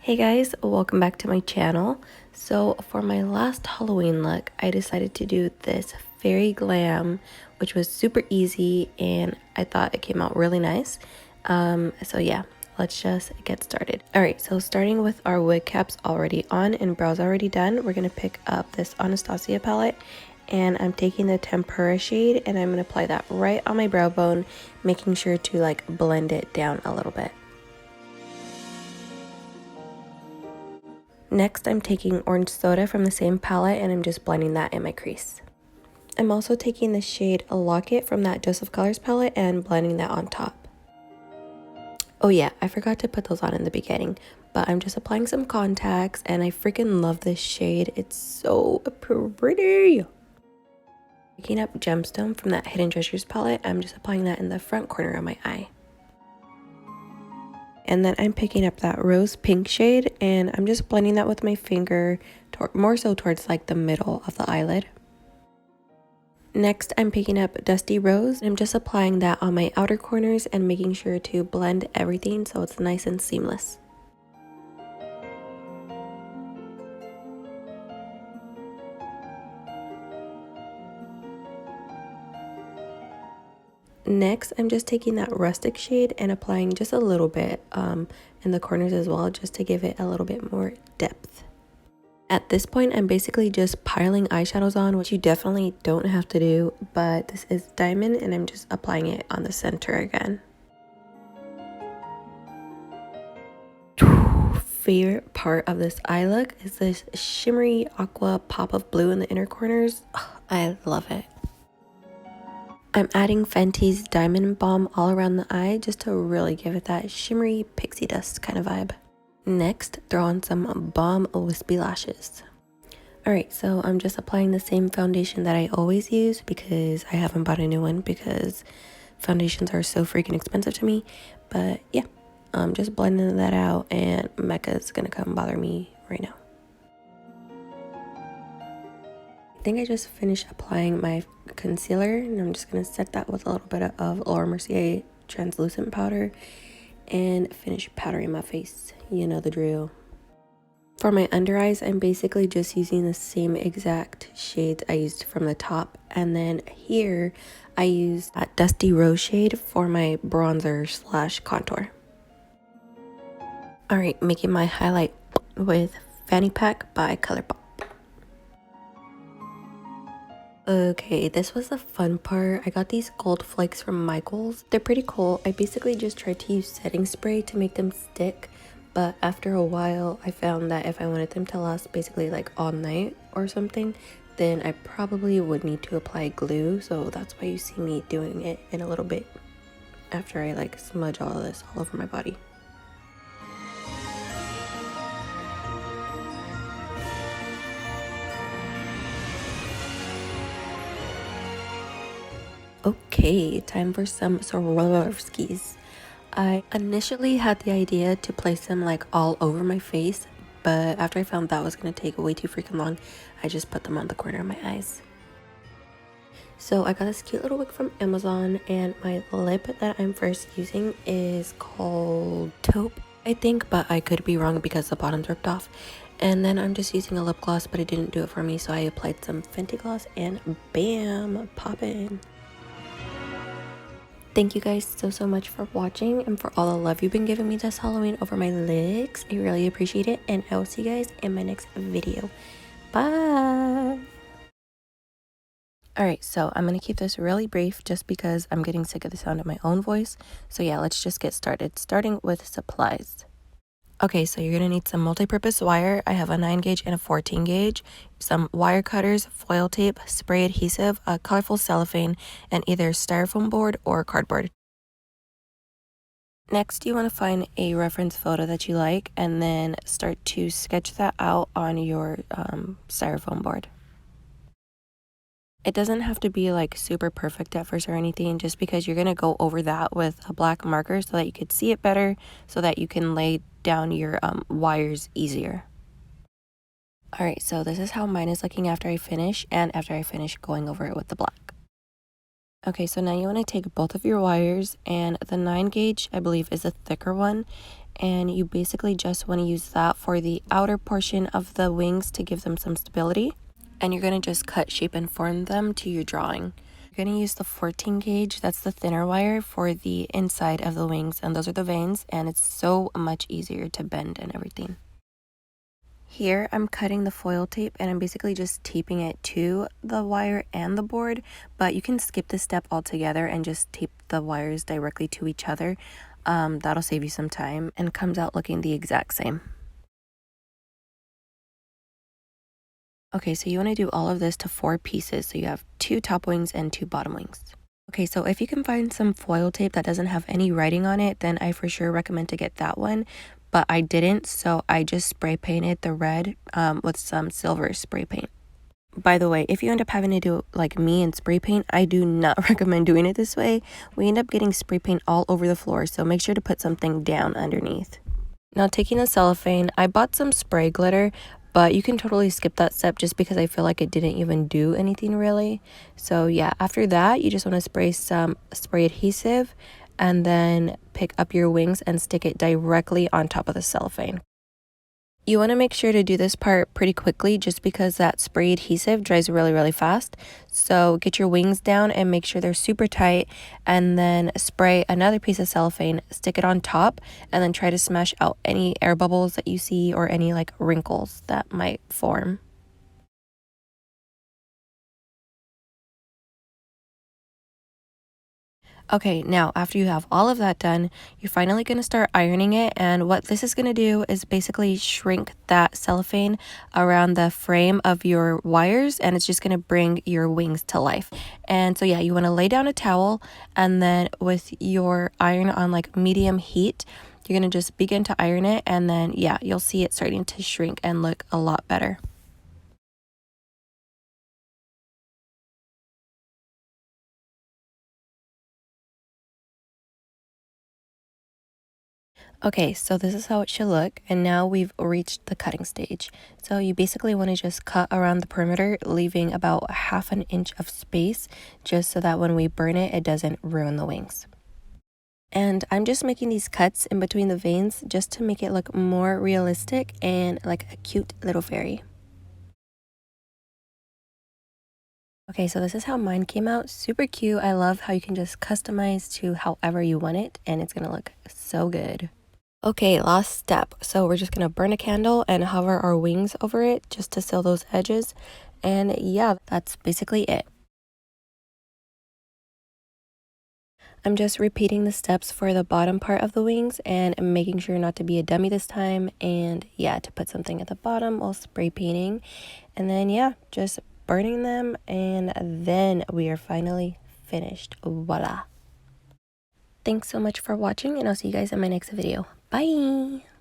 Hey guys, welcome back to my channel. So for my last Halloween look, I decided to do this fairy glam, which was super easy and I thought it came out really nice. So yeah, let's just get started. Alright, so starting with our wig caps already on and brows already done, we're going to pick up this Anastasia palette and I'm taking the tempera shade and I'm going to apply that right on my brow bone, making sure to like blend it down a little bit. Next, I'm taking Orange Soda from the same palette and I'm just blending that in my crease. I'm also taking the shade Locket from that Joseph Colors palette and blending that on top. Oh yeah, I forgot to put those on in the beginning, but I'm just applying some contacts and I freaking love this shade. It's so pretty. Picking up Gemstone from that Hidden Treasures palette, I'm just applying that in the front corner of my eye. And then I'm picking up that rose pink shade and I'm just blending that with my finger, more so towards like the middle of the eyelid. Next, I'm picking up Dusty Rose. I'm just applying that on my outer corners and making sure to blend everything so it's nice and seamless. Next, I'm just taking that rustic shade and applying just a little bit in the corners as well, just to give it a little bit more depth. At this point, I'm basically just piling eyeshadows on, which you definitely don't have to do, but this is Diamond and I'm just applying it on the center again. Favorite part of this eye look is this shimmery aqua pop of blue in the inner corners. Oh, I love it. I'm adding Fenty's Diamond Balm all around the eye just to really give it that shimmery pixie dust kind of vibe. Next, throw on some Balm Wispy Lashes. Alright, so I'm just applying the same foundation that I always use because I haven't bought a new one because foundations are so freaking expensive to me. But yeah, I'm just blending that out and Mecca's gonna come bother me right now. I think I just finished applying my concealer and I'm just going to set that with a little bit of Laura Mercier translucent powder and finish powdering my face. You know the drill. For my under eyes, I'm basically just using the same exact shades I used from the top, and then here I used that Dusty Rose shade for my bronzer / contour. Alright, making my highlight with Fanny Pack by ColourPop. Okay, this was the fun part. I got these gold flakes from Michaels. They're pretty cool. I basically just tried to use setting spray to make them stick, but after a while I found that if I wanted them to last basically like all night or something, then I probably would need to apply glue, so that's why you see me doing it in a little bit after I like smudge all of this all over my body. Okay, time for some Swarovskis. I initially had the idea to place them like all over my face, but after I found that was going to take way too freaking long, I just put them on the corner of my eyes. So I got this cute little wig from Amazon, and my lip that I'm first using is called Taupe, I think, but I could be wrong because the bottom's ripped off. And then I'm just using a lip gloss, but it didn't do it for me, so I applied some Fenty gloss and bam, poppin'. Thank you guys so much for watching and for all the love you've been giving me this Halloween over my legs. I really appreciate it, and I will see you guys in my next video. Bye! Alright, so I'm going to keep this really brief just because I'm getting sick of the sound of my own voice. So yeah, let's just get started, starting with supplies. Okay, so you're going to need some multi-purpose wire. I have a 9 gauge and a 14 gauge, some wire cutters, foil tape, spray adhesive, a colorful cellophane, and either styrofoam board or cardboard. Next, you want to find a reference photo that you like and then start to sketch that out on your styrofoam board. It doesn't have to be like super perfect at first or anything, just because you're going to go over that with a black marker so that you could see it better, so that you can lay down your wires easier. Alright, so this is how mine is looking after I finish, and after I finish going over it with the black. Okay, so now you want to take both of your wires, and the 9 gauge I believe is a thicker one, and you basically just want to use that for the outer portion of the wings to give them some stability. And you're going to just cut, shape, and form them to your drawing. You're going to use the 14 gauge, that's the thinner wire, for the inside of the wings, and those are the veins, and it's so much easier to bend and everything. Here I'm cutting the foil tape and I'm basically just taping it to the wire and the board, but you can skip this step altogether and just tape the wires directly to each other. That'll save you some time and comes out looking the exact same. Okay, so you want to do all of this to 4 pieces. So you have 2 top wings and 2 bottom wings. Okay, so if you can find some foil tape that doesn't have any writing on it, then I for sure recommend to get that one. But I didn't, so I just spray painted the red with some silver spray paint. By the way, if you end up having to do like me and spray paint, I do not recommend doing it this way. We end up getting spray paint all over the floor, so make sure to put something down underneath. Now taking the cellophane, I bought some spray glitter, but you can totally skip that step just because I feel like it didn't even do anything really. So yeah, after that, you just want to spray some spray adhesive and then pick up your wings and stick it directly on top of the cellophane. You want to make sure to do this part pretty quickly just because that spray adhesive dries really fast. So get your wings down and make sure they're super tight, and then spray another piece of cellophane, stick it on top, and then try to smash out any air bubbles that you see or any like wrinkles that might form. Okay, now after you have all of that done, you're finally going to start ironing it, and what this is going to do is basically shrink that cellophane around the frame of your wires, and it's just going to bring your wings to life. And so yeah, you want to lay down a towel, and then with your iron on like medium heat, you're going to just begin to iron it, and then yeah, you'll see it starting to shrink and look a lot better. Okay, so this is how it should look, and now we've reached the cutting stage. So you basically want to just cut around the perimeter, leaving about ½ an inch of space, just so that when we burn it, it doesn't ruin the wings. And I'm just making these cuts in between the veins just to make it look more realistic and like a cute little fairy. Okay, so this is how mine came out. Super cute. I love how you can just customize to however you want it, and it's gonna look so good. Okay, last step. So we're just gonna burn a candle and hover our wings over it just to seal those edges. And yeah, that's basically it. I'm just repeating the steps for the bottom part of the wings and making sure not to be a dummy this time. And yeah, to put something at the bottom while spray painting. And then yeah, just burning them, and then we are finally finished. Voila. Thanks so much for watching, and I'll see you guys in my next video. Bye!